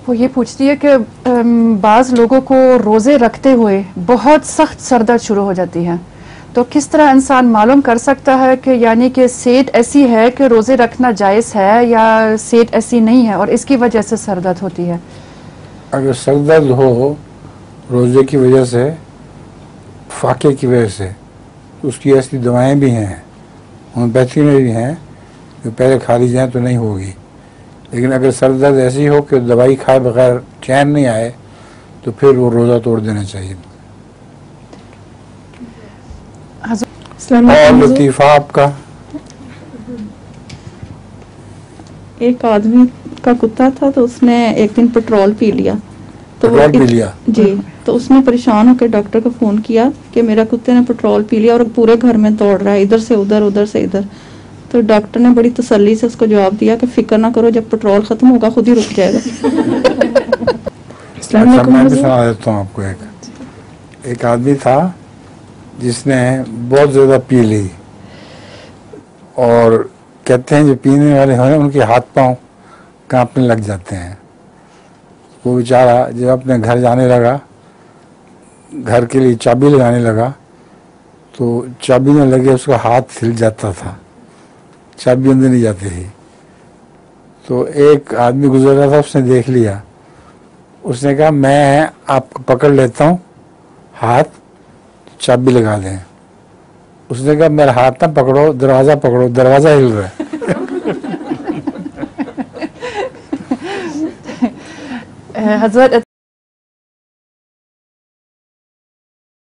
وہ یہ پوچھتی ہے کہ بعض لوگوں کو روزے رکھتے ہوئے بہت سخت سر درد شروع ہو جاتی ہے، تو کس طرح انسان معلوم کر سکتا ہے کہ یعنی کہ صحت ایسی ہے کہ روزے رکھنا جائز ہے یا صحت ایسی نہیں ہے اور اس کی وجہ سے سر درد ہوتی ہے؟ اگر سر درد ہو روزے کی وجہ سے، فاقے کی وجہ سے، تو اس کی ایسی دوائیں بھی ہیں، ہومیوپیتھی میں بھی ہیں، جو پہلے کھا لی جائیں تو نہیں ہوگی. لیکن اگر سر درد ایسی ہو کہ دوائی کھائے بغیر چین نہیں آئے تو پھر وہ روزہ توڑ دینا چاہیے. اور لطیفہ آپ کا؟ ایک آدمی کا کتا تھا تو اس نے ایک دن پیٹرول پی لیا. پیٹرول پی لیا؟ جی. تو اس نے پریشان ہو کے ڈاکٹر کو فون کیا کہ میرا کتے نے پیٹرول پی لیا اور پورے گھر میں دوڑ رہا ہے، ادھر سے ادھر ادھر سے ادھر. تو ڈاکٹر نے بڑی تسلی سے اس کو جواب دیا کہ فکر نہ کرو، جب پیٹرول ختم ہوگا خود ہی رک جائے گا. میں بھی سنا دیتا ہوں آپ کو. ایک آدمی تھا جس نے بہت زیادہ پی لی، اور کہتے ہیں جو پینے والے ہیں ان کے ہاتھ پاؤں کانپنے لگ جاتے ہیں. وہ بیچارہ جب اپنے گھر جانے لگا، گھر کے لیے چابی لگانے لگا تو چابی نہ لگے اس کا ہاتھ ہل جاتا تھا، چابی اندر نہیں جاتی تھی. تو ایک آدمی گزر رہا تھا، اس نے دیکھ لیا، اس نے کہا میں آپ کو پکڑ لیتا ہوں ہاتھ، چابی لگا دیں. اس نے کہا میرا ہاتھ نہ پکڑو، دروازہ پکڑو، دروازہ ہل رہا ہے. حضرت